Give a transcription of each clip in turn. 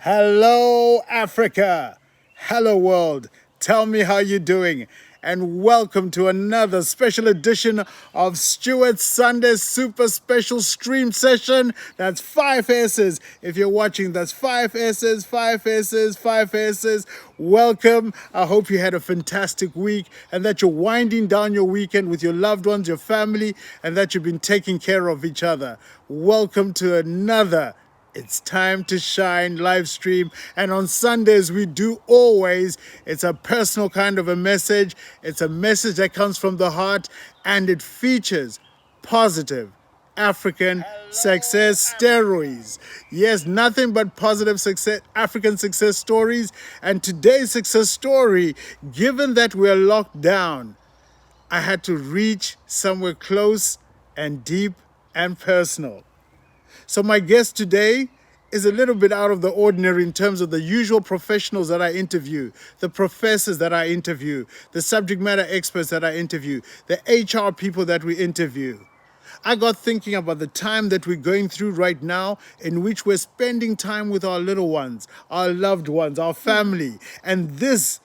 Hello, Africa. Hello, world. Tell me how you're doing. And welcome to another special edition of Stuart's Sunday Super Special Stream Session. That's 5 S's. If you're watching, that's 5 S's, 5 S's, 5 S's. Welcome. I hope you had a fantastic week and that you're winding down your weekend with your loved ones, your family, and that you've been taking care of each other. Welcome to another It's Time to Shine live stream. And on Sundays, we do always, it's a personal kind of a message. It's a message that comes from the heart and it features positive African success stories. Yes, nothing but positive success, African success stories. And today's success story, given that we're locked down, I had to reach somewhere close and deep and personal. So my guest today is a little bit out of the ordinary in terms of the usual professionals that I interview, the professors that I interview, the subject matter experts that I interview, the HR people that we interview. I got thinking about the time that we're going through right now in which we're spending time with our little ones, our loved ones, our family. And this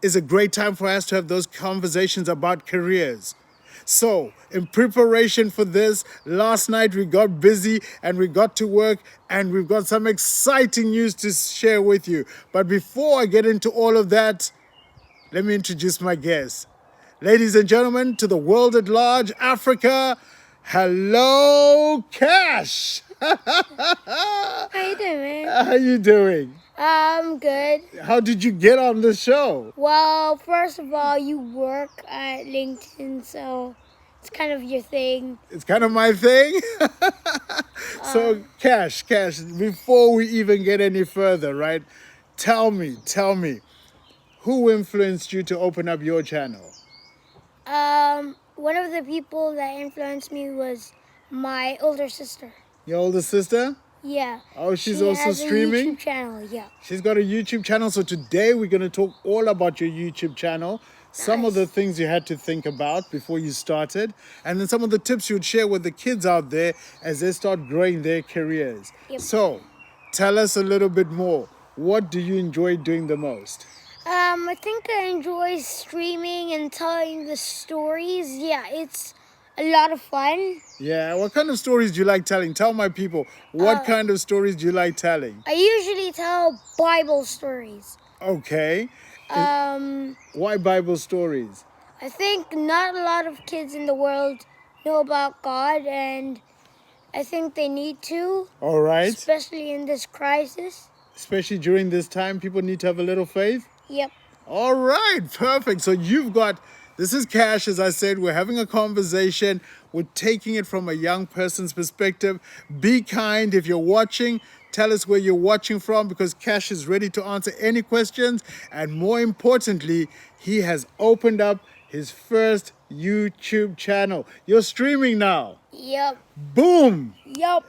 is a great time for us to have those conversations about careers. So, in preparation for this, last night we got busy and we got to work and we've got some exciting news to share with you. But before I get into all of that, let me introduce my guest. Ladies and gentlemen, to the world at large, Africa, hello, KASH. How you doing? How you doing? I'm good. How did you get on the show? Well, first of all, you work at LinkedIn, so it's kind of your thing. It's kind of my thing. So, KASH, before we even get any further, right? Tell me, who influenced you to open up your channel? One of the people that influenced me was my older sister. Your older sister? Yeah. Oh, she's She also has streaming? a YouTube channel, yeah. She's got a YouTube channel. So today we're going to talk all about your YouTube channel. Some of the things you had to think about before you started. And then some of the tips you'd share with the kids out there as they start growing their careers. Yep. So tell us a little bit more. What do you enjoy doing the most? I think I enjoy streaming and telling the stories. Yeah, it's a lot of fun. Yeah, what kind of stories do you like telling? Tell my people, what kind of stories do you like telling? I usually tell Bible stories. Okay. Um... Why Bible stories? I think not a lot of kids in the world know about God, and I think they need to. All right. Especially in this crisis. Especially during this time, people need to have a little faith? Yep. All right, perfect. So this is KASH, as I said, we're having a conversation. We're taking it from a young person's perspective. Be kind if you're watching. Tell us where you're watching from because KASH is ready to answer any questions. And more importantly, he has opened up his first YouTube channel. You're streaming now. Yep. Boom! Yep.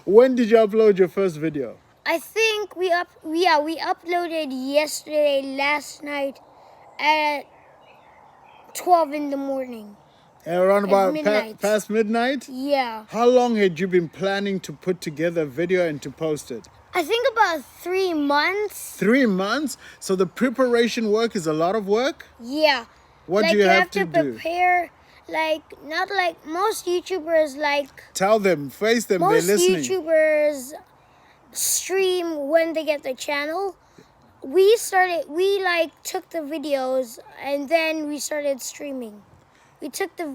When did you upload your first video? I think we uploaded last night at 12 in the morning. Around about midnight. Past midnight? Yeah. How long had you been planning to put together a video and to post it? I think about 3 months. 3 months? So the preparation work is a lot of work? Yeah. What do you have to do? Prepare, not like most YouTubers, Tell them, face them, they're most listening. YouTubers stream when they get their channel. We took the videos and then we started streaming. We took the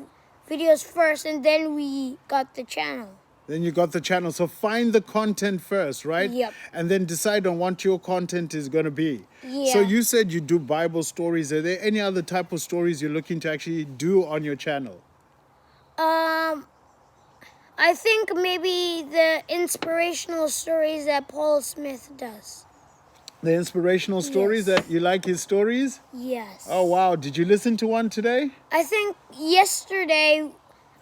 videos first and then we got the channel. Then you got the channel. So find the content first, right? Yep. And then decide on what your content is going to be. Yeah. So you said you do Bible stories. Are there any other type of stories you're looking to actually do on your channel? I think maybe the inspirational stories that Paul Smith does. The inspirational stories that you like his stories? Yes. Oh, wow. Did you listen to one today? I think yesterday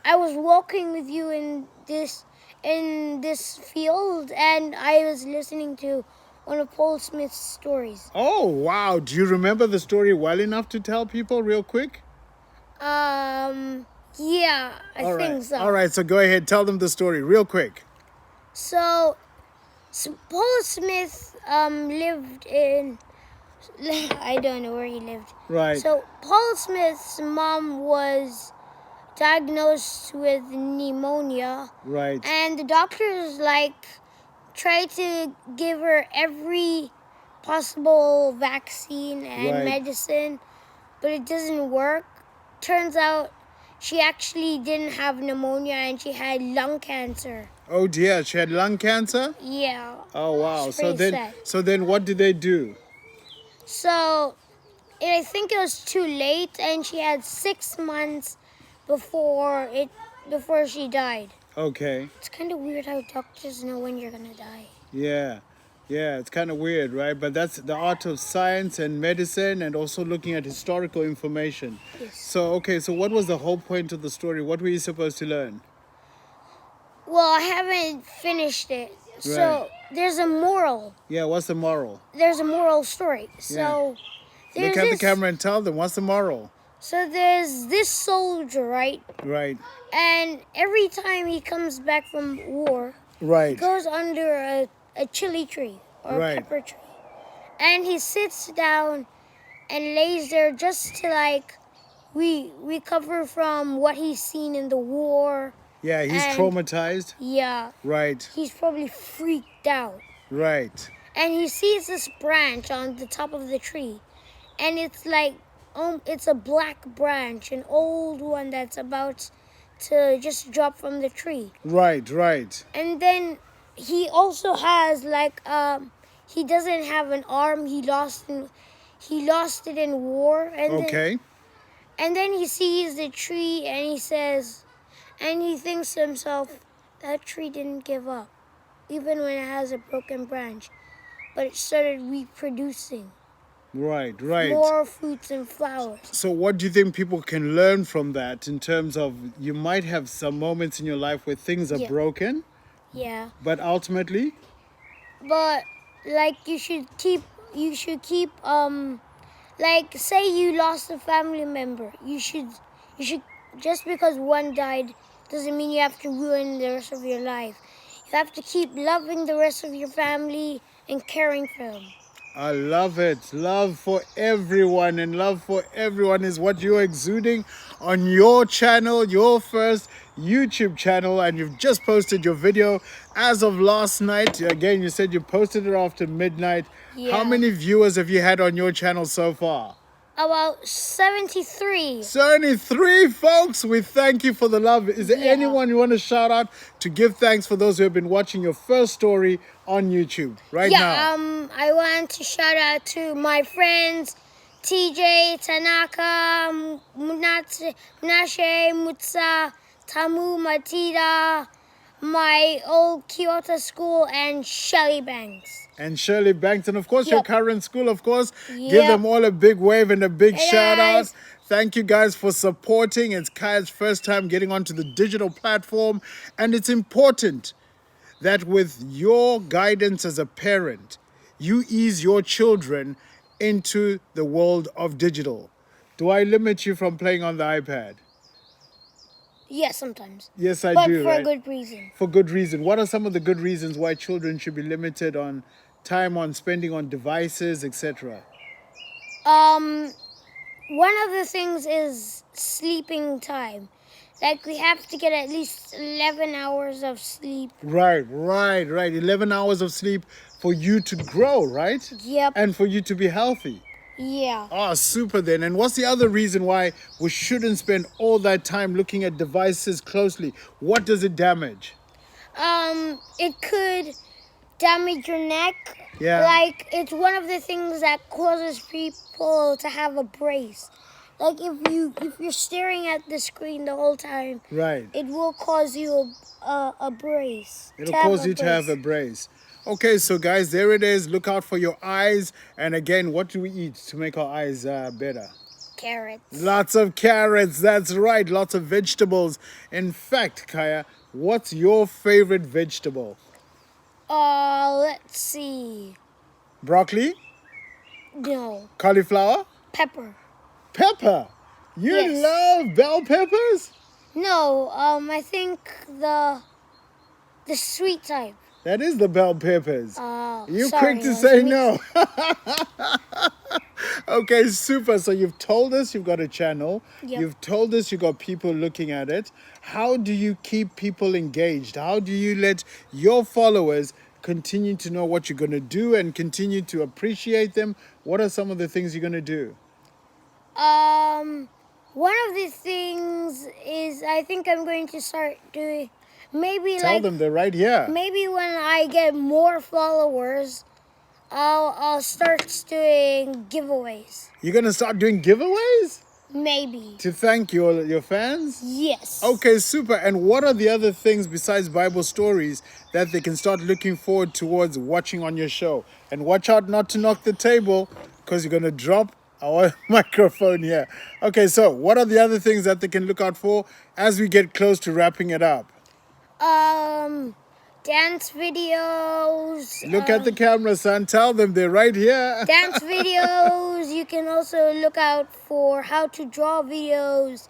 I was walking with you in this field and I was listening to one of Paul Smith's stories. Oh, wow. Do you remember the story well enough to tell people real quick? Yeah, I think so. All right, so go ahead. Tell them the story real quick. So Paul Smith lived in, I don't know where he lived. Right. So Paul Smith's mom was diagnosed with pneumonia, Right. and the doctors tried to give her every possible vaccine and Right. medicine, but it doesn't work. Turns out she actually didn't have pneumonia and she had lung cancer. Oh dear, she had lung cancer? Yeah. Oh wow. It's pretty sad. So then what did they do? So I think it was too late, and she had 6 months before she died. Okay. It's kind of weird how doctors know when you're gonna die. Yeah. Yeah, it's kind of weird, right? But that's the art of science and medicine and also looking at historical information. Yes. So, okay, so what was the whole point of the story? What were you supposed to learn? Well, I haven't finished it. So Right. there's a moral. Yeah, what's the moral? There's a moral story. So there's Look at the this. camera and tell them what's the moral. So there's this soldier, right? Right. And every time he comes back from war, Right. goes under a chili tree or Right. a pepper tree, and he sits down and lays there just to recover from what he's seen in the war. Yeah, he's And- traumatized. Yeah, Right. he's probably freaked out. Right. And he sees this branch on the top of the tree, and it's it's a black branch, an old one that's about to just drop from the tree. Right, right. And then he also has he doesn't have an arm. He lost it in war. Okay. And then he sees the tree and he says, and he thinks to himself, that tree didn't give up, even when it has a broken branch, but it started reproducing Right, right. more fruits and flowers. So what do you think people can learn from that in terms of you might have some moments in your life where things are Yeah. broken, Yeah, but ultimately, but you should keep say you lost a family member. You should just because one died doesn't mean you have to ruin the rest of your life. You have to keep loving the rest of your family and caring for them. I love it. Love for everyone, and love for everyone is what you're exuding on your channel, your first YouTube channel, and you've just posted your video as of last night. Again, you said you posted it after midnight. How Yeah. many viewers have you had on your channel so far? About 73. 73, folks. We thank you for the love. Is there Yeah. anyone you want to shout out to give thanks for those who have been watching your first story on YouTube right now? I want to shout out to my friends TJ, Tanaka, Munashe, Mutsa, Tamu, Matida, my old Kyoto school, and Shelly Banks. And Shirley Banks, and of course your Yep. current school, of course. Give Yep. them all a big wave and a big Hey, shout out. guys. Thank you guys for supporting. It's Kaya's first time getting onto the digital platform, and it's important that with your guidance as a parent, you ease your children into the world of digital. Do I limit you from playing on the iPad? Yes, sometimes. Yes, I But do. for right? a good reason. For good reason. What are some of the good reasons why children should be limited on time on spending on devices, etc.? One of the things is sleeping time. We have to get at least 11 hours of sleep. Right. 11 hours of sleep for you to grow, right? Yep. And for you to be healthy. Yeah. Ah, super then. And what's the other reason why we shouldn't spend all that time looking at devices closely? What does it damage? It could damage your neck. Yeah. It's one of the things that causes people to have a brace. If you're staring at the screen the whole time, Right. it will cause you a brace. It'll cause you to have a brace. Okay, so guys, there it is. Look out for your eyes. And again, what do we eat to make our eyes better? Carrots. Lots of carrots. That's right. Lots of vegetables. In fact, Kaya, what's your favorite vegetable? Let's see. Broccoli? No. Cauliflower? Pepper. Pepper? You Yes. love bell peppers? No, I think the sweet type. That is the bell peppers. You sorry, quick to I was say mixed- no. Okay, super. So you've told us you've got a channel. Yep. You've told us you've got people looking at it. How do you keep people engaged? How do you let your followers continue to know what you're going to do and continue to appreciate them? What are some of the things you're going to do? One of the things is I think I'm going to start doing maybe Tell like them they're right here. maybe when I get more followers, I'll start doing giveaways. You're going to start doing giveaways Maybe. to thank your fans? Yes. Okay, super. And what are the other things besides Bible stories that they can start looking forward towards watching on your show? And watch out not to knock the table because you're going to drop our microphone here. Okay, so what are the other things that they can look out for as we get close to wrapping it up? Dance videos. Look at the camera, son. Tell them they're right here. Dance videos. You can also look out for how to draw videos.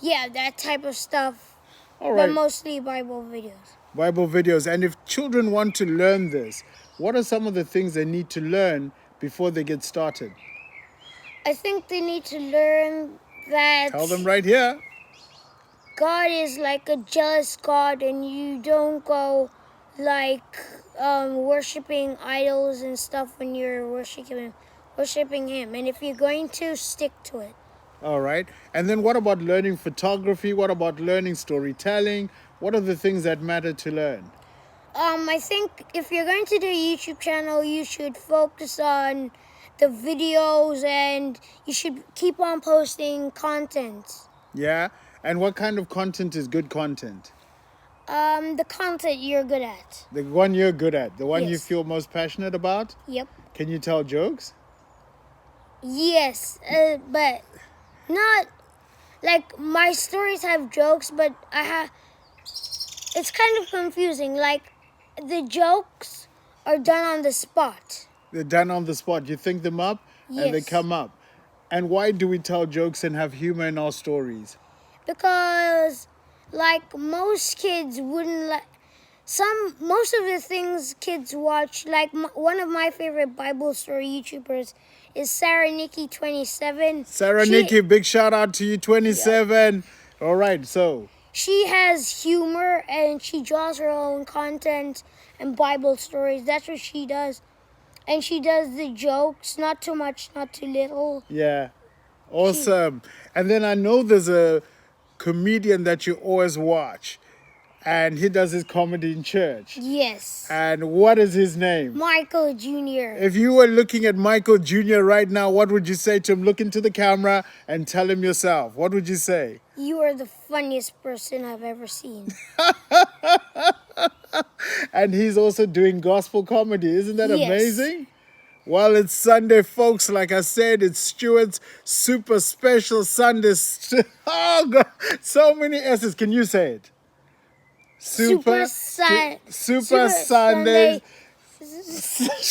Yeah, that type of stuff. All right. But mostly Bible videos. Bible videos. And if children want to learn this, what are some of the things they need to learn before they get started? I think they need to learn that Tell them right here. God is like a jealous God, and you don't go like worshiping idols and stuff when you're worshiping Him. And if you're going to, stick to it. All right. And then what about learning photography? What about learning storytelling? What are the things that matter to learn? I think if you're going to do a YouTube channel, you should focus on the videos and you should keep on posting content. Yeah. And what kind of content is good content? The content you're good at. The one you're good at, the one you Yes. feel most passionate about? Yep. Can you tell jokes? Yes, but not like my stories have jokes, but it's kind of confusing. Like the jokes are done on the spot. They're done on the spot. You think them up and they Yes. come up. And why do we tell jokes and have humor in our stories? Because like most kids wouldn't like most of the things kids watch, like one of my favorite Bible story YouTubers is Sarah Nikki 27. Sarah Nikki, big shout out to you, 27. All right, so She has humor and she draws her own content and Bible stories. That's what she does. And she does the jokes, not too much, not too little. yeah, awesome. And then I know there's a comedian that you always watch, and he does his comedy in church. Yes. And what is his name? Michael Jr. If you were looking at Michael Jr. right now, what would you say to him? Look into the camera and tell him yourself. What would you say? You are the funniest person I've ever seen. And he's also doing gospel comedy. Isn't that Yes. amazing? Well, it's Sunday, folks. Like I said, it's Stuart's super special Sunday. Oh, God. So many S's. Can you say it? Super Sunday stream.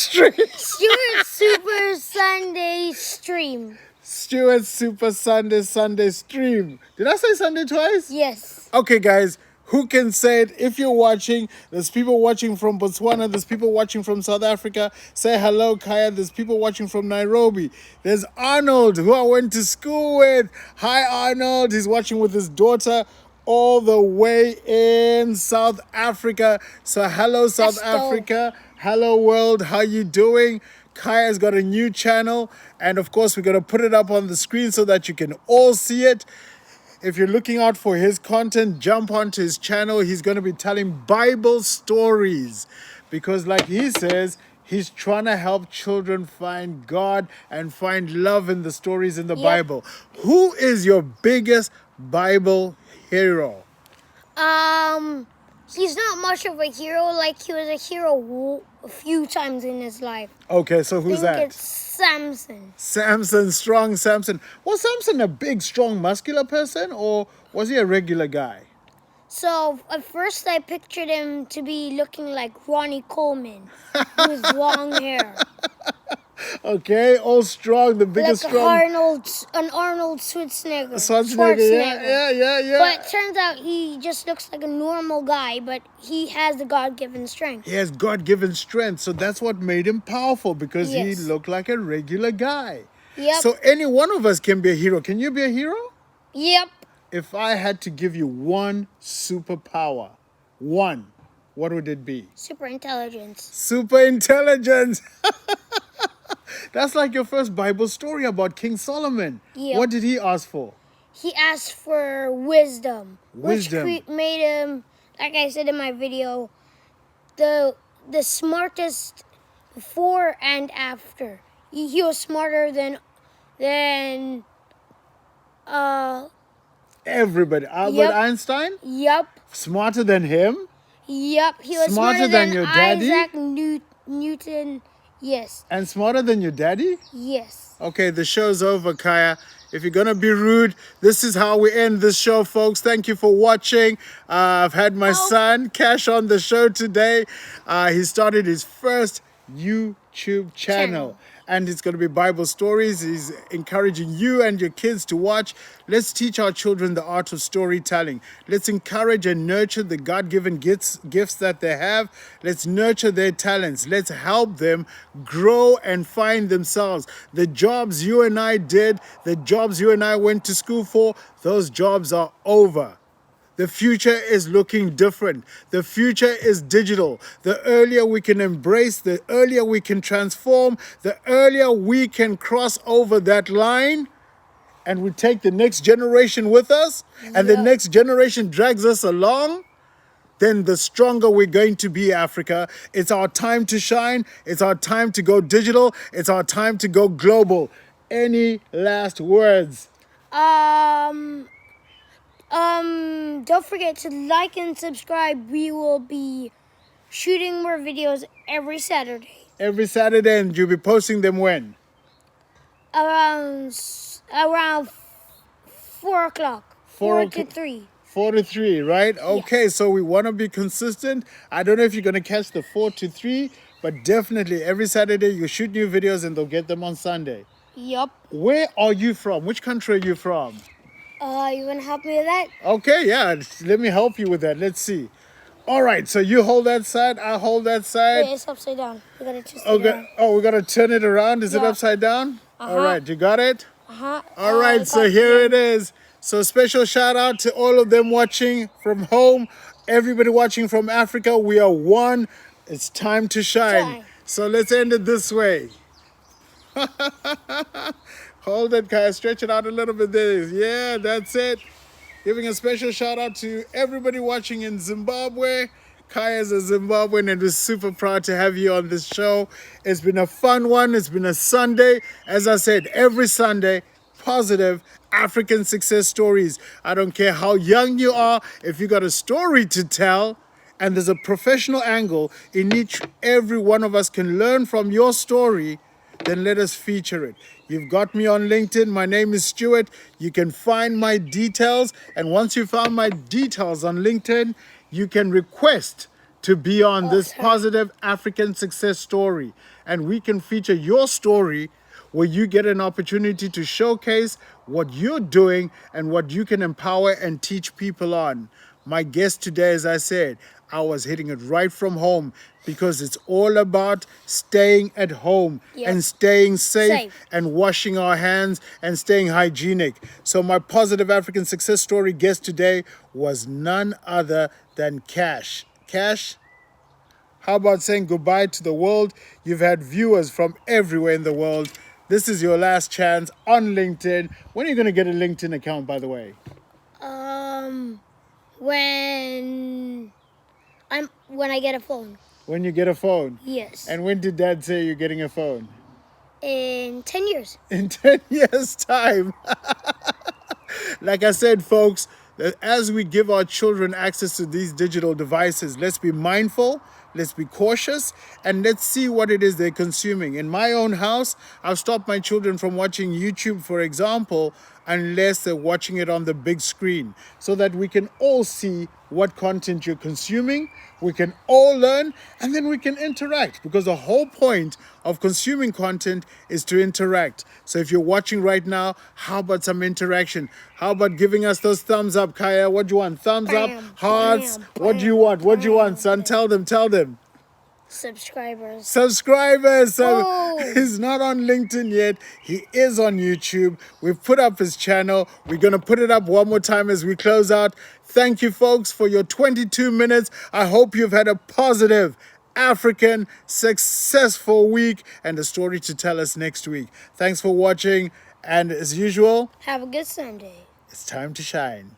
Stuart's Super Sunday stream. Stuart's Super Sunday stream. Did I say Sunday twice? Yes. Okay, guys, who can say it? If you're watching, there's people watching from Botswana, there's people watching from South Africa. Say hello, Kaya. There's people watching from Nairobi. There's Arnold, who I went to school with. Hi, Arnold. He's watching with his daughter all the way in South Africa. So hello, South That's dope. Africa. Hello, world. How you doing? Kaya's got a new channel, and of course we're going to put it up on the screen so that you can all see it. If you're looking out for his content, jump onto his channel. He's going to be telling Bible stories because, like he says, he's trying to help children find God and find love in the stories in the Yep. Bible. Who is your biggest Bible hero? He's not much of a hero. Like he was a hero a few times in his life. Okay, so I who's think that? it's Samson. Samson, strong Samson. Was Samson a big, strong, muscular person, or was he a regular guy? So at first I pictured him to be looking like Ronnie Coleman with long hair. Okay, all strong, the biggest like strong. An Arnold Schwarzenegger. Schwarzenegger, yeah. But it turns out he just looks like a normal guy, but he has the God-given strength. He has God-given strength, so that's what made him powerful, because he Yes. looked like a regular guy. Yep. So any one of us can be a hero. Can you be a hero? Yep. If I had to give you one superpower, one, what would it be? Super intelligence. Super intelligence. That's like your first Bible story about King Solomon. Yep. What did he ask for? He asked for wisdom. Wisdom. Which made him, like I said in my video, the smartest before and after. He was smarter than Everybody. Albert Yep. Einstein? Yep. Smarter than him? Yep. He was Smarter than your daddy? Isaac Newton. Yes. And smarter than your daddy? Yes. Okay, the show's over, Kaya. If you're going to be rude, this is how we end this show, folks. Thank you for watching. I've had my son, Kash, on the show today. He started his first YouTube channel. And it's going to be Bible stories. He's encouraging you and your kids to watch. Let's teach our children the art of storytelling. Let's encourage and nurture the God-given gifts that they have. Let's nurture their talents. Let's help them grow and find themselves. The jobs you and I did, the jobs you and I went to school for, those jobs are over. The future is looking different. The future is digital. The earlier we can embrace, the earlier we can transform, the earlier we can cross over that line, and we take the next generation with us, and the next generation drags us along, then the stronger we're going to be, Africa. It's our time to shine. It's our time to go digital. It's our time to go global. Any last words? Don't forget to like and subscribe. We will be shooting more videos every Saturday. Every Saturday, and you'll be posting them when? Around 4 o'clock. 4 to 3. 4 to 3, right? Okay, so we want to be consistent. I don't know if you're going to catch the 4 to 3, but definitely every Saturday you shoot new videos and they'll get them on Sunday. Yup. Where are you from? Which country are you from? You want to help me with that? Okay, yeah, let me help you with that. Let's see. All right, so you hold that side, I hold that side. Wait, it's upside down. We gotta twist it Okay. around. Oh, we got to turn it around. Is it Yeah. upside down? All right, you got it? Uh-huh. All right, so here it is. So special shout out to all of them watching from home, everybody watching from Africa. We are one. It's time to shine. So let's end it this way. Hold it, Kaya. Stretch it out a little bit there. Yeah, that's it. Giving a special shout out to everybody watching in Zimbabwe. Kaya's a Zimbabwean and we're super proud to have you on this show. It's been a fun one. It's been a Sunday. As I said, every Sunday, positive African success stories. I don't care how young you are, if you got a story to tell and there's a professional angle in each every one of us can learn from your story, then let us feature it. You've got me on LinkedIn. My name is Stuart. You can find my details. And once you found my details on LinkedIn, you can request to be on this positive African success story. And we can feature your story where you get an opportunity to showcase what you're doing and what you can empower and teach people on. My guest today, as I said, I was hitting it right from home because it's all about staying at home and staying safe and washing our hands and staying hygienic. So my positive African success story guest today was none other than Kash. Kash, how about saying goodbye to the world? You've had viewers from everywhere in the world. This is your last chance on LinkedIn. When are you going to get a LinkedIn account, by the way? When I get a phone. When you get a phone? Yes. And when did Dad say you're getting a phone? In 10 years. In 10 years' time. Like I said, folks, as we give our children access to these digital devices, let's be mindful, let's be cautious, and let's see what it is they're consuming. In my own house, I've stopped my children from watching YouTube, for example, unless they're watching it on the big screen, so that we can all see what content you're consuming, we can all learn, and then we can interact, because the whole point of consuming content is to interact. So if you're watching right now, how about some interaction? How about giving us those thumbs up, Kaya? What do you want? Thumbs up, Bam, hearts? bam, What do you want? What do you want, son? bam. Tell them. Subscribers. Subscribers. So Oh. he's not on LinkedIn yet. He is on YouTube. We've put up his channel. We're going to put it up one more time as we close out. Thank you, folks, for your 22 minutes. I hope you've had a positive, African, successful week and a story to tell us next week. Thanks for watching. And as usual, Have a good Sunday. it's time to shine.